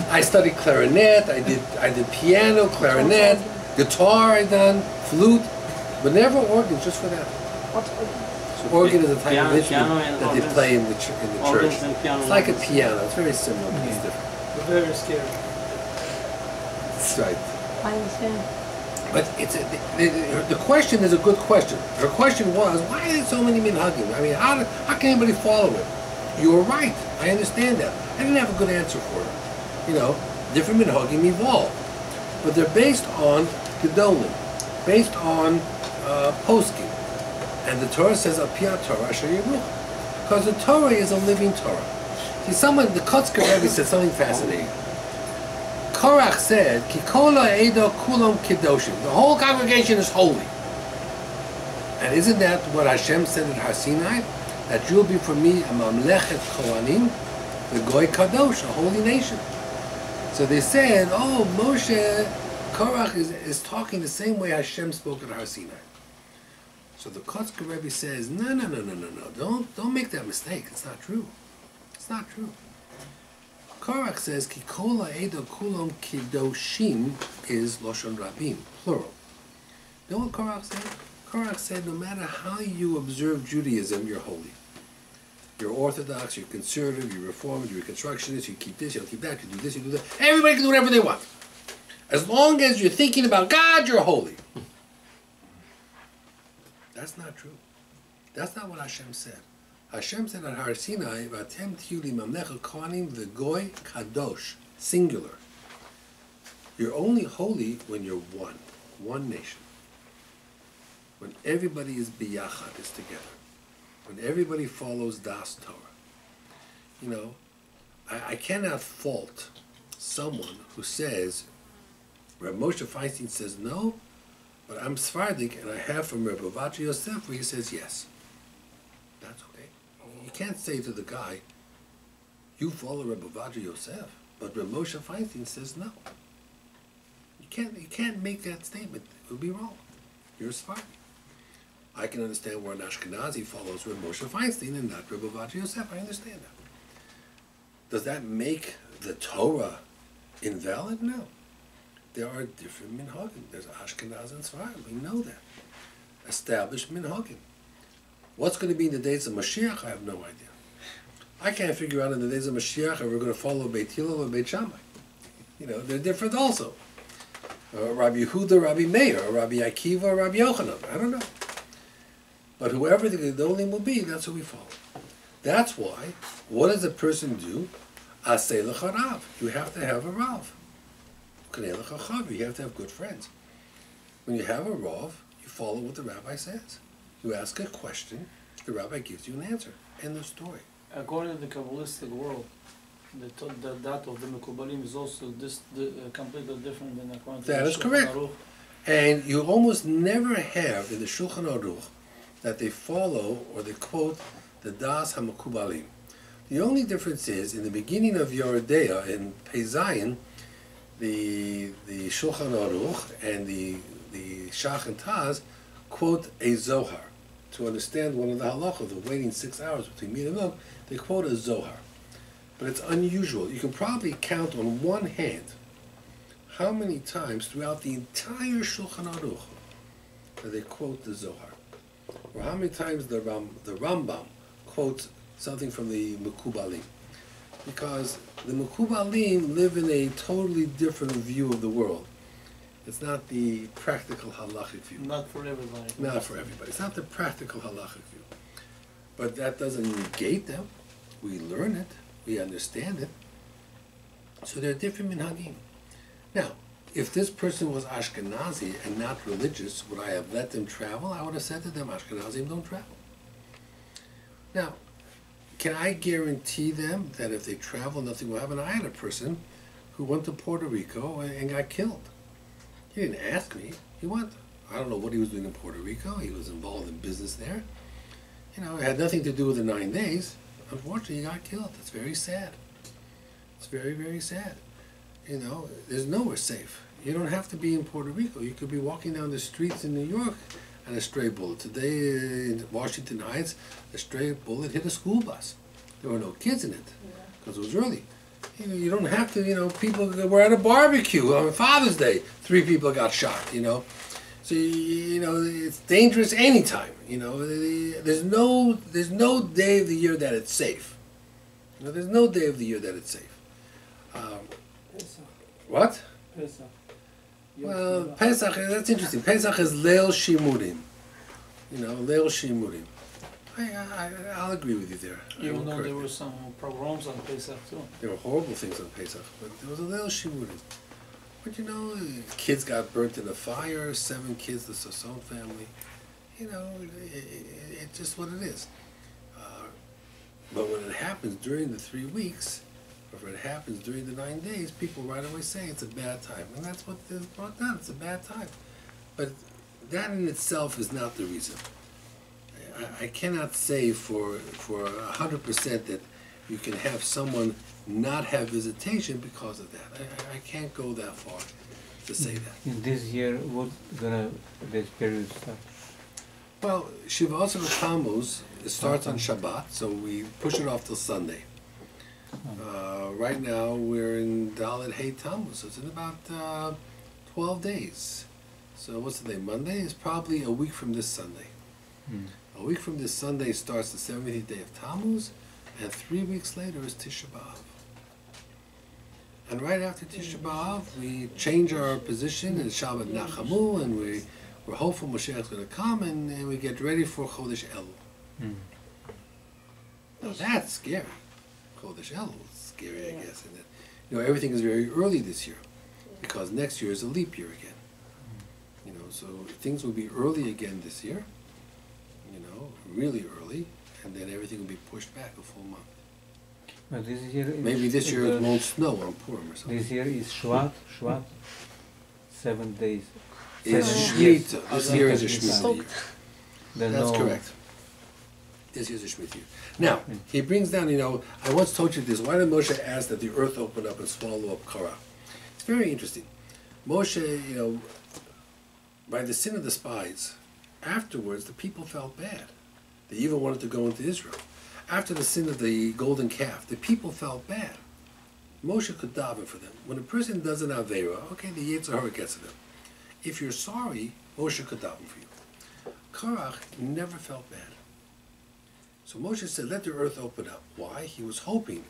I studied clarinet. I did piano, clarinet, guitar. I done flute, but never organs. Just for that. What's organ? So organ is a type of instrument that they play in the church. It's like a piano. It's very similar, but it's different. But very scary. That's right. I understand. But the question is a good question. Her question was, why are there so many minhagim? I mean, how can anybody follow it? You were right. I understand that. I didn't have a good answer for it. Different minhagim evolve. But they're based on gedolim, based on poskim. And the Torah says, Apiyat Torah Asher Yeruch. Because the Torah is a living Torah. See, the Kotzker Rebbe said something fascinating. Korach said, Ki kol ha'eda kulam kedoshim. The whole congregation is holy. And isn't that what Hashem said at Har Sinai? That you'll be for me a mamlechet kohanim, the goy kadosh, a holy nation. So they said, oh, Moshe, Korach is talking the same way Hashem spoke at Har Sinai. So the Kotzker Rebbe says, no, don't make that mistake. It's not true. It's not true. Korach says, Ki kol ha'eda kulam kedoshim is Loshon Rabim, plural. You know what Korach said? Korach said, no matter how you observe Judaism, you're holy. You're Orthodox, you're conservative, you're Reformed, you're Reconstructionist, you keep this, you don't keep that, you do this, you do that. Everybody can do whatever they want. As long as you're thinking about God, you're holy. That's not true. That's not what Hashem said. Hashem said at Har Sinai, "Vatem tiyu li mamlecha kohanim v'goy kadosh," singular. You're only holy when you're one nation. When everybody is biyachad, is together. When everybody follows Das Torah. You know, I cannot fault someone who says, Reb Moshe Feinstein says no, but I'm Sephardic and I have from Reb Ovadia Yosef where he says yes. That's okay. You can't say to the guy, you follow Reb Ovadia Yosef, but Reb Moshe Feinstein says no. You can't make that statement. It would be wrong. You're a Sephardi. I can understand where an Ashkenazi follows Reb Moshe Feinstein and not Reb Ovadia Yosef. I understand that. Does that make the Torah invalid? No. There are different minhagim. There's Ashkenaz and Sfarad. We know that. Established minhagim. What's going to be in the days of Mashiach? I have no idea. I can't figure out in the days of Mashiach if we're going to follow Beit Hillel or Beit Shammai. You know, they're different also. Rabbi Yehuda, Rabbi Meir, or Rabbi Akiva, or Rabbi Yochanan. I don't know. But whoever the Gedolim will be, that's who we follow. That's why, what does a person do? Aseh lecha rav. You have to have a rav. Knei lecha chaver. You have to have good friends. When you have a rav, you follow what the rabbi says. You ask a question, the rabbi gives you an answer. End of story. According to the Kabbalistic world, the dat of the Mekubalim is also completely different than according to That the is correct. Aruch. And you almost never have in the Shulchan Aruch that they follow or they quote the Das HaMekubalim. The only difference is in the beginning of Yoredeah in Pei Zayin, the Shulchan Aruch and the Shach and Taz quote a Zohar. To understand one of the halachos of waiting 6 hours between meat and milk, they quote a Zohar. But it's unusual. You can probably count on one hand how many times throughout the entire Shulchan Aruch that they quote the Zohar. Or how many times the Rambam quotes something from the Mekubalim. Because the Mekubalim live in a totally different view of the world. It's not the practical halachic view. Not for everybody. Not for everybody. It's not the practical halachic view. But that doesn't negate them. We learn it. We understand it. So there are different minhagim. Now, if this person was Ashkenazi and not religious, would I have let them travel? I would have said to them, Ashkenazim don't travel. Now, can I guarantee them that if they travel, nothing will happen? I had a person who went to Puerto Rico and got killed. He didn't ask me. He went. I don't know what he was doing in Puerto Rico. He was involved in business there. You know, it had nothing to do with the 9 days. Unfortunately, he got killed. It's very sad. It's very, very sad. You know, there's nowhere safe. You don't have to be in Puerto Rico. You could be walking down the streets in New York and a stray bullet. Today in Washington Heights, a stray bullet hit a school bus. There were no kids in it because it was early. You don't have to, you know, people were at a barbecue on Father's Day. 3 people got shot, you know. So, you know, it's dangerous anytime, you know. There's no day of the year that it's safe. You know, there's no day of the year that it's safe. What? Pesach. Well, Pesach, that's interesting. Pesach is Leil Shimurim. You know, Leil Shimurim. I'll agree with you there. Even though there were some pogroms on Pesach too. There were horrible things on Pesach, but there was a Leil Shimurim. But you know, kids got burnt in a fire, 7 kids, the Sasson family. You know, it's just what it is. But when it happens during the 3 weeks, or if it happens during the 9 days, people right away say it's a bad time. And that's what is brought down, it's a bad time. But that in itself is not the reason. I cannot say for 100% that you can have someone not have visitation because of that. I can't go that far to say that. In this year, what gonna this period start? Well, Shiva Asar Tammuz, it starts on Shabbat, so we push it off till Sunday. Right now we're in Dalet Hey Tammuz, so it's in about 12 days. So what's the day? Monday is probably a week from this Sunday. A week from this Sunday starts the 70th day of Tammuz, and 3 weeks later is Tisha B'Av. And right after Tisha B'Av, we change our position in Shabbat Nachamu, and we're hopeful Moshiach's going to come, and we get ready for Chodesh Elul. Now that's scary. Chodesh Elul is scary, I guess. And that, everything is very early this year, because next year is a leap year again. So things will be early again this year, really early, and then everything will be pushed back a full month. But this year Maybe this year it won't snow on Purim or something. This year is Shvat, 7 days. Is 7 Shemitah. This year is a Shemitah year. That's no, correct. This is a Shemitah year. Now, he brings down, I once told you this, why did Moshe ask that the earth open up and swallow up Korah? It's very interesting. Moshe, by the sin of the spies, afterwards the people felt bad. They even wanted to go into Israel. After the sin of the golden calf, the people felt bad. Moshe could daven for them. When a person does an Aveira, okay, the Yetzer Hara gets to them. If you're sorry, Moshe could daven for you. Korach never felt bad. So Moshe said, let the earth open up. Why? He was hoping,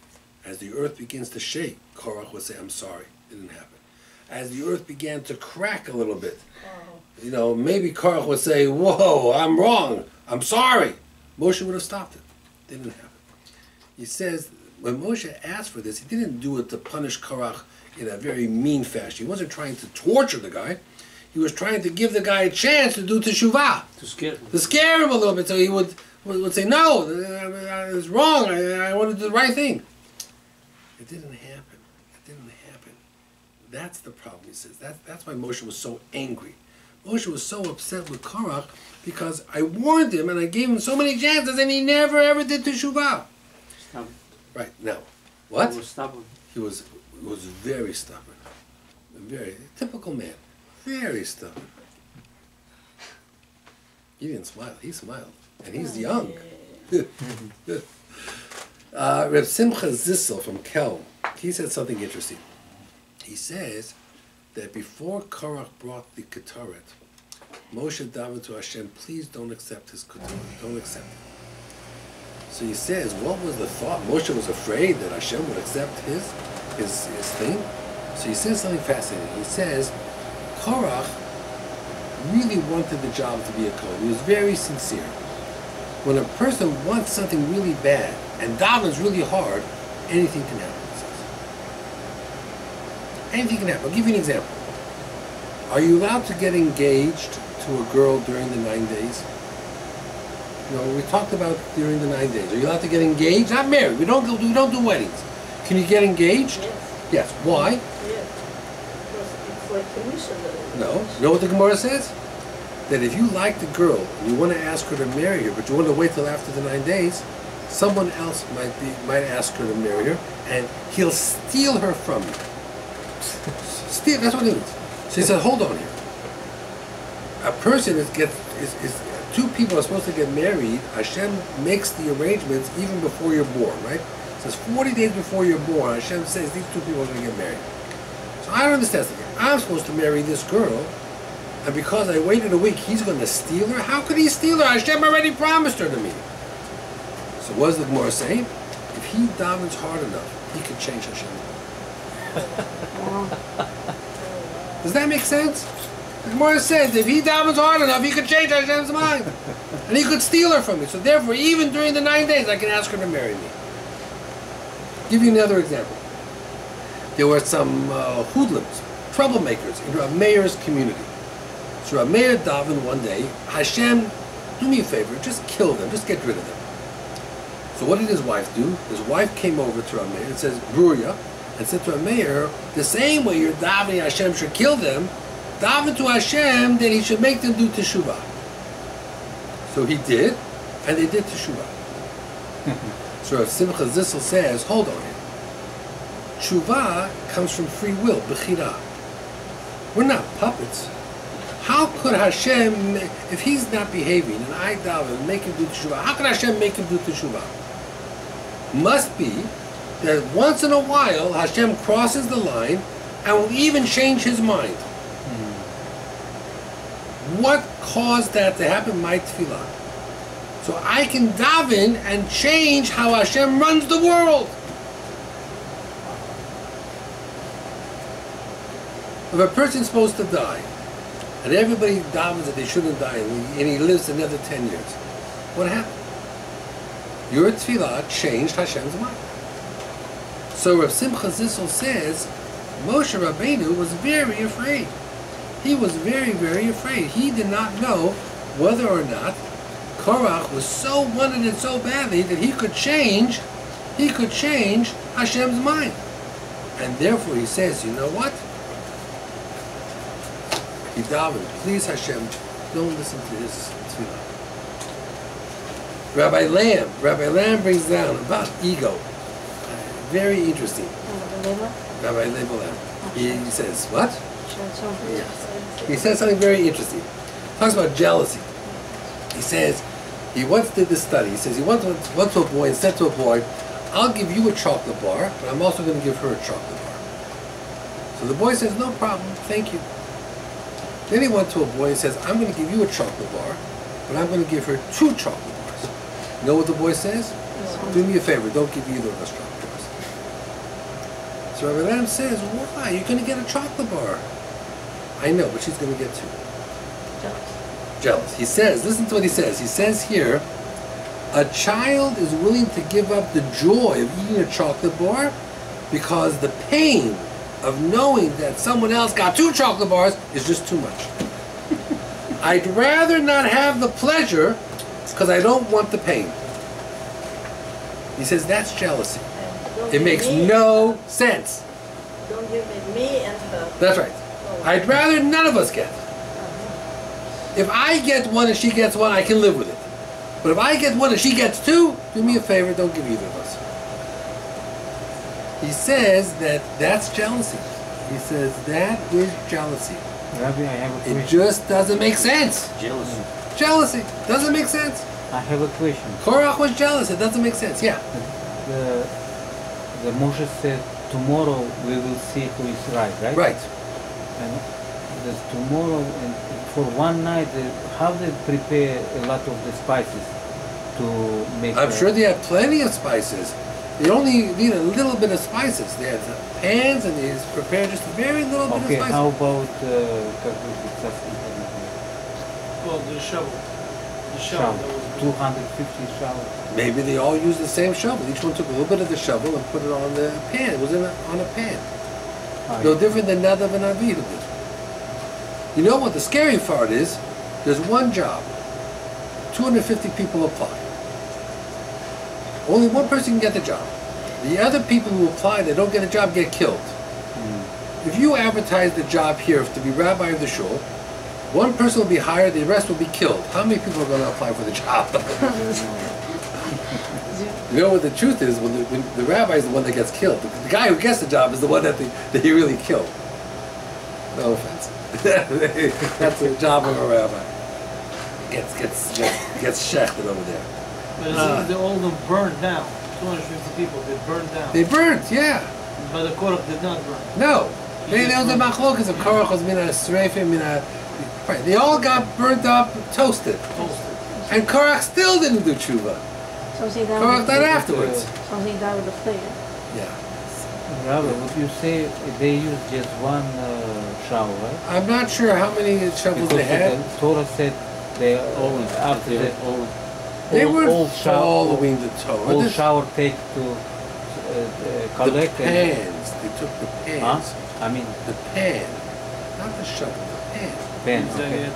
as the earth begins to shake, Korach would say, I'm sorry, it didn't happen. As the earth began to crack a little bit, maybe Korach would say, whoa, I'm wrong, I'm sorry. Moshe would have stopped it. It didn't happen. He says, when Moshe asked for this, he didn't do it to punish Korach in a very mean fashion. He wasn't trying to torture the guy. He was trying to give the guy a chance to do teshuvah. To scare him a little bit, so he would say, no, it's wrong, I want to do the right thing. It didn't happen. It didn't happen. That's the problem, he says. That's why Moshe was so angry. Moshe was so upset with Korach because I warned him and I gave him so many chances and he never ever did teshuvah. Stubborn. Right, now, what? He was stubborn. He was very stubborn. Very typical man. Very stubborn. He didn't smile. He smiled. And he's young. Reb Simcha Zissel from Kelm, he said something interesting. He says that before Korach brought the Ketoret, Moshe davened to Hashem, please don't accept his Ketoret. Don't accept it. So he says, what was the thought? Moshe was afraid that Hashem would accept his thing. So he says something fascinating. He says, Korach really wanted the job to be a Kohen. He was very sincere. When a person wants something really bad and davens really hard, anything can happen, he says. Anything can happen. I'll give you an example. Are you allowed to get engaged to a girl during the 9 days? We talked about during the 9 days. Are you allowed to get engaged? Not married. We don't do weddings. Can you get engaged? Yes. Yes. Why? Yes. Because it's like permission. No. You know what the Gemara says? That if you like the girl and you want to ask her to marry her, but you want to wait till after the 9 days, someone else might ask her to marry her, and he'll steal her from you. Steal. That's what it means. So he said, hold on here. A person two people are supposed to get married. Hashem makes the arrangements even before you're born, right? It says 40 days before you're born, Hashem says these two people are going to get married. So I don't understand something. I'm supposed to marry this girl, and because I waited a week, he's going to steal her? How could he steal her? Hashem already promised her to me. So what does the Gemara say? If he davens hard enough, he can change Hashem. Does that make sense? The Gemara says if he davens hard enough, he could change Hashem's mind. And he could steal her from me. So therefore, even during the 9 days, I can ask her to marry me. Give you another example. There were some hoodlums, troublemakers in Rav Meir's community. So Rav Meir davened one day, Hashem, do me a favor, just kill them, just get rid of them. So what did his wife do? His wife came over to Rav Meir and says, Bruria, and said to Rav Meir, the same way you're davening Hashem should kill them, daven to Hashem that he should make them do teshuvah. So he did, and they did teshuvah. So Rav Simcha Zissel says, hold on here. Teshuvah comes from free will, bechira. We're not puppets. How could Hashem, if he's not behaving, and I daven and make him do teshuvah, how can Hashem make him do teshuvah? Must be that once in a while Hashem crosses the line and will even change his mind. What caused that to happen? My tefillah. So I can daven and change how Hashem runs the world. If a person's supposed to die, and everybody davens that they shouldn't die, and he lives another 10 years. What happened? Your tefillah changed Hashem's mind. So Rav Simcha Zissel says, Moshe Rabbeinu was very afraid. He was very, very afraid. He did not know whether or not Korach was so wanted it so badly that he could change Hashem's mind. And therefore he says, you know what? He davened, please Hashem, don't listen to his tefillah. Rabbi Lamb brings down about ego. Very interesting. Rabbi Lamb. He says, what? Yes. He says something very interesting. He talks about jealousy. He says, he once did this study. He says he went to a boy and said to a boy, I'll give you a chocolate bar, but I'm also going to give her a chocolate bar. So the boy says, no problem, thank you. Then he went to a boy and says, I'm going to give you a chocolate bar, but I'm going to give her 2 chocolate bars. You know what the boy says? Do me a favor, don't give either of us chocolate bars. So Rabbi Lamb says, why? You're going to get a chocolate bar. I know, but she's going to get 2. Jealous. He says, listen to what he says. He says here, a child is willing to give up the joy of eating a chocolate bar because the pain of knowing that someone else got 2 chocolate bars is just too much. I'd rather not have the pleasure because I don't want the pain. He says that's jealousy. It makes no sense. Don't give me and her. That's right. I'd rather none of us get. If I get 1 and she gets 1, I can live with it. But if I get 1 and she gets 2, do me a favor, don't give either of us. He says that that's jealousy. He says that is jealousy. Rabbi, I have a question. It just doesn't make sense. Jealousy. Jealousy doesn't make sense. I have a question. Korach was jealous. It doesn't make sense. Yeah. The Moshe said, tomorrow we will see who is right, right? Right. And there's tomorrow, and for one night, how they prepare a lot of the spices to make? I'm sure they have plenty of spices. They only need a little bit of spices. They have pans and they prepare just a very little bit of Okay, spices. how about Well, the shovel. The shovel? shovel. 250 shovel. Maybe they all use the same shovel. Each one took a little bit of the shovel and put it on the pan. It was on a pan. No different than Nadav and Avihu did. You know what the scary part is? There's one job. 250 people apply. Only one person can get the job. The other people who apply that don't get a job get killed. If you advertise the job here to be rabbi of the shul, one person will be hired, the rest will be killed. How many people are going to apply for the job? You know what the truth is? When the rabbi is the one that gets killed. The guy who gets the job is the one that he really killed. No offense. That's the job of a rabbi. Gets shechted over there. But they all of them burned down. 250 people, they burned down. They burnt, yeah. But the Korach did not burn. No. There was a machlokas of Korach was mina sreifim, mina. They all got burnt up, toasted. And Korach still didn't do tshuva. Korach died afterwards. Something died with the flame. Yeah. Rabbi, would you say they use just one shovel, right? I'm not sure how many shovels they had. The Torah said they always after the They weren't all following the Torah. All shower take to collect the pans. They took the pans. I mean the pan, not the shovel. The pan. Pen. Okay. It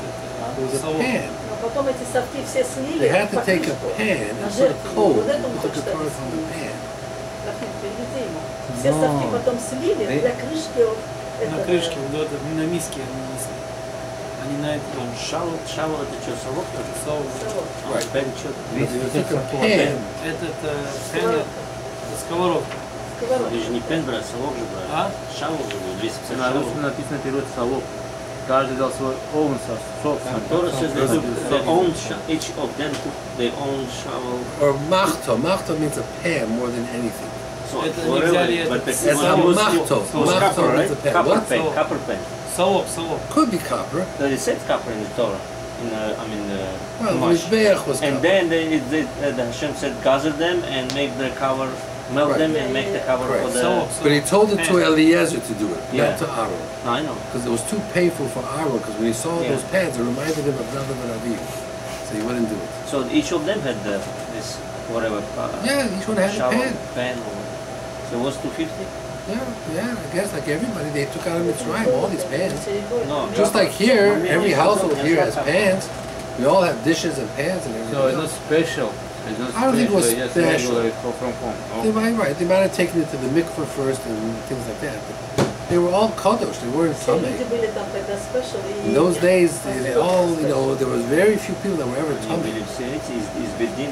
was a pan. Потом эти совки все слили. They had to take a pan and put a coal and put the Torah on the pan. Все совки потом слили для крышки. На крышке, вот это, на миске они несли. Они на этом. Шавл это что, совок? Right. Пен что? They took a pan. Этот пен, сковородка. Ты же не пен брать, совок же брать. А? Шавл же будет, 250 На русском написано перевод совок. Каждый взял свой own собственный. Torah says they took their own each of them took their own shovel. Or machto. Machto means a pan more than anything. So Это не whatever, взяли but the It's not machto. was copper, Machto right? means a pan. Copper What? pen, copper pen. Совок. Could be copper. No, they said copper in the Torah. Well, Mush. Mishbeach was And copper. then the Hashem said gather them and make their cover melt Right. them and make the cover for the. But he told it to pants. Eliezer to do it, Yeah. not to Aaron. No, I know. Because it was too painful for Aaron, because when he saw Yeah. those pants, it reminded him of Nadav and Aviv. So he wouldn't do it. So each of them had this whatever. Yeah, each one had a shower pan. pan or so it was 250. Yeah, I guess like everybody, they took out of Mitzrayim, all these pans. No, Just like here, every household here has pans. We all have dishes and pans and everything. So it's not else. special. It's not I don't think it was just special. regular from home. They might have taken it to the mikveh first and things like that. But they were all kadosh. They weren't tamei. In those days, they all, there was very few people that were ever tamei.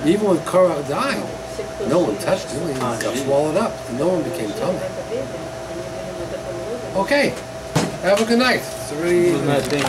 Even when Korach died, no one touched him. He got swallowed up. No one became tamei. Okay. Have a good night. It's already. Good night, thank you.